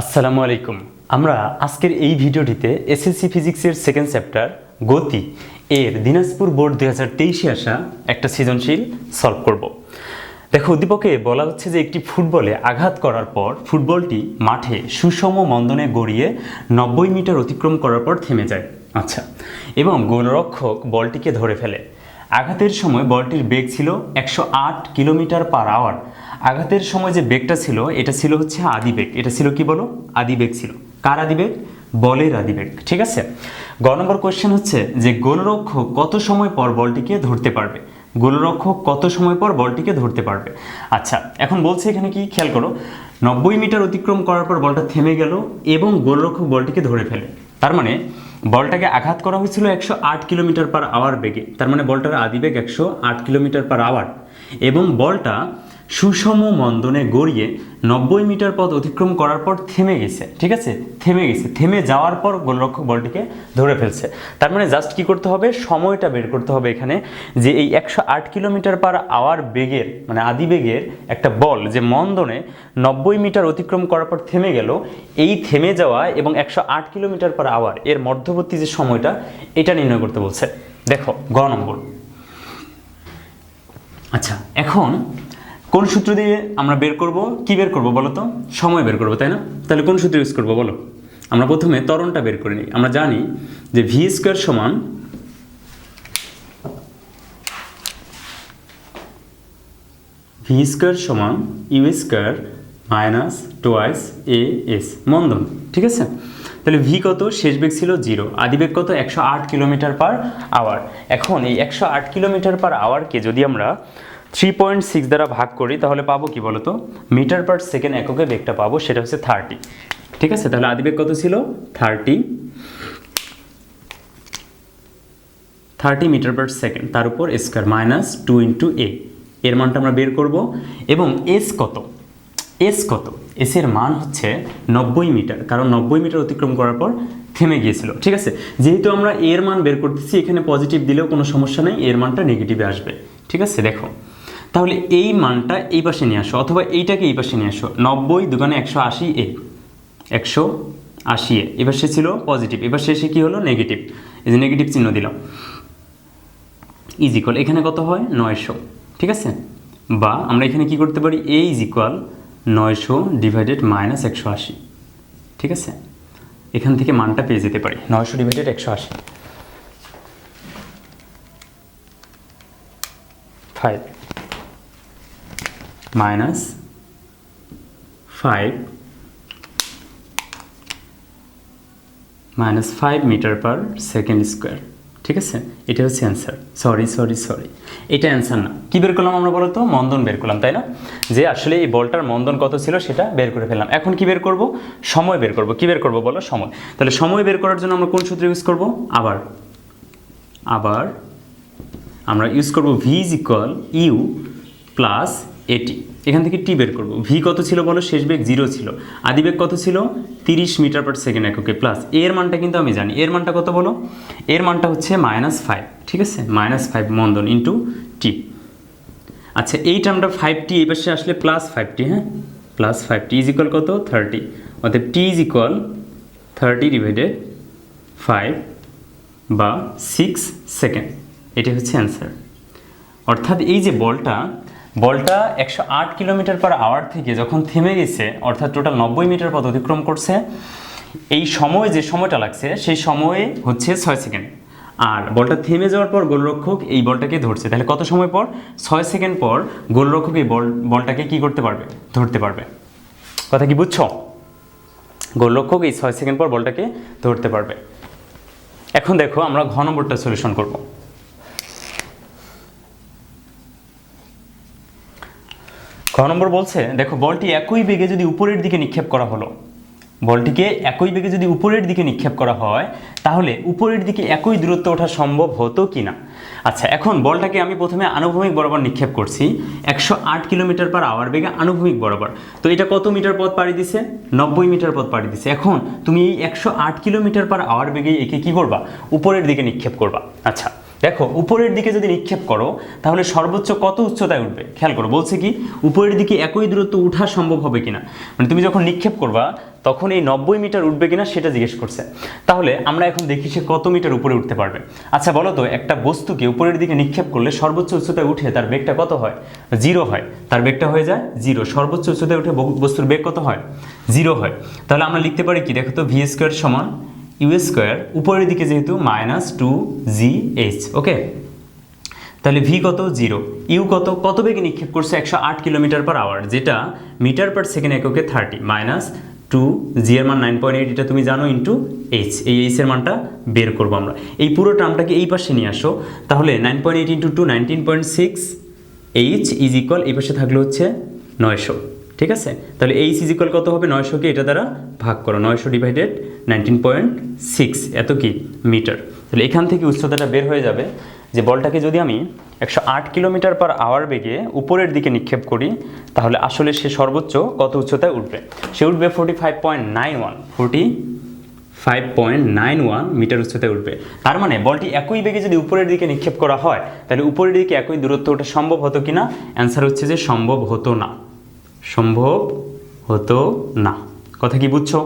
আসসালামু আলাইকুম। আমরা আজকের এই ভিডিওটিতে এসএসসি ফিজিক্সের সেকেন্ড চ্যাপ্টার গতি এর দিনাজপুর বোর্ড 2023-এ আসা একটা সৃজনশীল সলভ করব। দেখো, উদ্দীপকে বলা হচ্ছে যে একটি ফুটবলে আঘাত করার পর ফুটবলটি মাঠে সুষম মন্দনে গড়িয়ে 90 মিটার অতিক্রম করার পর থেমে যায়। আচ্ছা, এবং গোলরক্ষক বলটিকে ধরে ফেলে। আঘাতের সময় বলটির বেগ ছিল 108 কিলোমিটার পার আওয়ার। আঘাতের সময় যে বেগটা ছিল এটা ছিল হচ্ছে আদিবেগ। এটা ছিল কি বলো? আদিবেগ ছিল। কার আদিবেগ? বলের আদিবেগ। ঠিক আছে। গ নম্বর কোয়েশ্চেন হচ্ছে যে গোলরক্ষক কত সময় পর বলটিকে ধরতে পারবে? গোলরক্ষক কত সময় পর বলটিকে ধরতে পারবে? আচ্ছা, এখন বলছে এখানে কি, খেয়াল করো, 90 মিটার অতিক্রম করার পর বলটা থেমে গেল এবং গোলরক্ষক বলটিকে ধরে ফেলে। তার মানে বলটাকে আঘাত করা হয়েছিল 108 কিলোমিটার পার আওয়ার বেগে। তার মানে বলটার আদিবেগ 108 কিলোমিটার পার আওয়ার এবং বলটা সুষম মন্দনে গড়িয়ে 90 মিটার পথ অতিক্রম করার পর থেমে গেছে। ঠিক আছে, থেমে গেছে। থেমে যাওয়ার পর গোলরক্ষক বলটিকে ধরে ফেলছে। তার মানে জাস্ট কি করতে হবে? সময়টা বের করতে হবে এখানে, যে এই 108 কিলোমিটার পার আওয়ার বেগের মানে আদিবেগের একটা বল যে মন্দনে 90 মিটার অতিক্রম করার পর থেমে গেল, এই থেমে যাওয়া এবং 108 কিলোমিটার পার আওয়ার এর মধ্যবর্তী যে সময়টা, এটা নির্ণয় করতে বলছে। দেখো গ নম্বর। আচ্ছা, এখন কোন সূত্র দিয়ে আমরা বের করব? কি বের করব বলো তো? সময় বের করব, তাই না? তাহলে কোন সূত্র ইউজ করব বলো? আমরা প্রথমে ত্বরণটা বের করে নিই। আমরা জানি যে ভি স্কোয়ার সমান U square minus twice A S, মন্দন। ঠিক আছে, তাহলে ভি কত? শেষ বেগ ছিল 0, আদিবেগ কত? 108 কিলোমিটার পার আওয়ার। এখন এই 108 কিলোমিটার পার আওয়ারকে যদি আমরা 3.6 দ্বারা ভাগ করি তাহলে পাবো কি বলতো? মিটার পার সেকেন্ড এককে বেগটা পাবো, সেটা হচ্ছে 30। ঠিক আছে, তাহলে আদিবেগ কত ছিল? 30 মিটার পার সেকেন্ড, তার উপর স্কোয়ার মাইনাস 2 ইন্টু এ, এর মানটা আমরা বের করব। এবং এস কত? এস এর মান হচ্ছে 90 মিটার, কারণ 90 মিটার অতিক্রম করার পর থেমে গিয়েছিল। ঠিক আছে, যেহেতু আমরা এর মান বের করতেছি, এখানে পজিটিভ দিলেও কোনো সমস্যা নেই, এর মানটা নেগেটিভে আসবে। ঠিক আছে, দেখো তাহলে এই মানটা এই পাশে নিয়ে আসো, অথবা এইটাকে এই পাশে নিয়ে আসো। 90 দুগুণে 180 এ, 180 এ, এবার সে ছিল পজিটিভ, এবার শেষে কি হলো? নেগেটিভ। এই যে নেগেটিভ চিহ্ন দিলাম, ইজ ইকুয়াল এখানে কত হয়? 900। ঠিক আছে, বা আমরা এখানে কি করতে পারি? এ ইজ ইকুয়াল 900 ডিভাইডেড মাইনাস 180। ঠিক আছে, এখান থেকে মানটা পেয়ে যেতে পারি 900 divided 180, 5 minus 5 metre per second square. ঠিক আছে, এটা হচ্ছে অ্যান্সার। সরি, এটা অ্যান্সার না। কি বের করলাম আমরা বলো তো? মন্দন বের করলাম, তাই না? যে আসলে এই বলটার মন্দন কত ছিল সেটা বের করে ফেললাম। এখন কি বের করব? সময় বের করব। কি বের করব বলো? সময়। তাহলে সময় বের করার জন্য আমরা কোন সূত্র ইউজ করব? আবার আমরা ইউজ করব V is equal U plus at. এখান থেকে টি বের করব। ভি কত ছিল বলো? শেষ বেগ 0 ছিল, আদিবেগ কত ছিল? 30 মিটার পার সেকেন্ড এককে, প্লাস এর মানটা কিন্তু আমি জানি। এর মানটা কত বলো? এর মানটা হচ্ছে -5। ঠিক আছে, -5 মন্দন ইন্টু টি। আচ্ছা, এই টার্মটা 5t এই পাশে আসলে +5t, হ্যাঁ, +5t ইজ ইকুয়াল কত? 30। অতএব টি ইজ ইকুয়াল 30 ডিভাইডেড 5 বা 6 সেকেন্ড। এটা হচ্ছে অ্যান্সার। অর্থাৎ এই যে বলটা 108 কিলোমিটার পার আওয়ার থেকে যখন থেমে গেছে, অর্থাৎ টোটাল 90 মিটার পথ অতিক্রম করছে, এই সময় যে সময়টা লাগছে সেই সময়ে হচ্ছে 6 সেকেন্ড। আর বলটা থেমে যাওয়ার পর গোলরক্ষক এই বলটাকে ধরছে, তাহলে কত সময় পর? 6 সেকেন্ড পর গোলরক্ষক এই বলটাকে কি করতে পারবে? ধরতে পারবে। কথা কি বুঝছো? গোলরক্ষক এই 6 সেকেন্ড পর বলটাকে ধরতে পারবে। এখন দেখো আমরা ঘ নম্বরটা সলিউশন করব। খ নম্বর বলছে, দেখো বলটি একই বেগে যদি উপরের দিকে নিক্ষেপ করা হলো, বলটিকে একই বেগে যদি উপরের দিকে নিক্ষেপ করা হয় তাহলে উপরের দিকে একই দূরত্ব ওঠা সম্ভব হতো কি না? আচ্ছা, এখন বলটাকে আমি প্রথমে আনুভূমিক বরাবর নিক্ষেপ করছি 108 কিলোমিটার পার আওয়ার বেগে আনুভূমিক বরাবর। তো এটা কত মিটার পথ পাড়ি দিছে? 90 মিটার পথ পাড়ি দিছে। এখন তুমি এই 108 কিলোমিটার পার আওয়ার বেগে একে কি করবা? উপরের দিকে নিক্ষেপ করবা। আচ্ছা, দেখো উপরের দিকে যদি নিক্ষেপ করো তাহলে সর্বোচ্চ কত উচ্চতায় উঠবে খেয়াল করো, বলছে কি উপরের দিকে একই দূরত্ব ওঠা সম্ভব হবে কিনা, মানে তুমি যখন নিক্ষেপ করবা তখন এই 90 মিটার উঠবে কিনা সেটা জিজ্ঞেস করছে। তাহলে আমরা এখন দেখি সে কত মিটার উপরে উঠতে পারবে। আচ্ছা বলো তো, একটা বস্তুকে উপরের দিকে নিক্ষেপ করলে সর্বোচ্চ উচ্চতায় উঠে তার বেগটা কত হয়? 0 হয়। তার বেগটা হয়ে যায় 0। সর্বোচ্চ উচ্চতায় উঠে বস্তুর বেগ কত হয়? 0 হয়। তাহলে আমরা লিখতে পারি কি, দেখো তো ভি স্কোয়ার সমান ইউ স্কোয়ার, উপরের দিকে যেহেতু -2gh। ওকে, তাহলে ভি কত? 0। ইউ কত? কত বেগে নিক্ষেপ করছে? 108 কিলোমিটার পার আওয়ার, যেটা মিটার পার সেকেন্ড এককে 30, -2g এর মান 9.8, এটা তুমি জানো, ইন্টু এইচ। এই এইচ এর মানটা বের করবো আমরা। এই পুরো টার্মটাকে এই পাশে নিয়ে আসো, তাহলে 9.8 ইন্টু 2 19.6, এইচ ইজ ইকুয়াল এই পাশে থাকলে হচ্ছে 900। ঠিক আছে, তাহলে এইচ ইজ ইকুয়াল কত হবে? 900কে এটা দ্বারা ভাগ করো, 900 ডিভাইডেড 19.6, এত কি মিটার। তাহলে এখান থেকে উচ্চতাটা বের হয়ে যাবে যে বলটাকে যদি আমি 108 কিলোমিটার পার আওয়ার বেগে উপরের দিকে নিক্ষেপ করি তাহলে আসলে সে সর্বোচ্চ কত উচ্চতায় উঠবে? সে উঠবে 45.91 মিটার উচ্চতায় উঠবে। তার মানে বলটি একই বেগে যদি উপরের দিকে নিক্ষেপ করা হয় তাহলে উপরের দিকে একই দূরত্ব ওটা সম্ভব হতো কিনা? অ্যান্সার হচ্ছে যে সম্ভব হতো না। সম্ভব হতো না। কথা কি বুঝছো?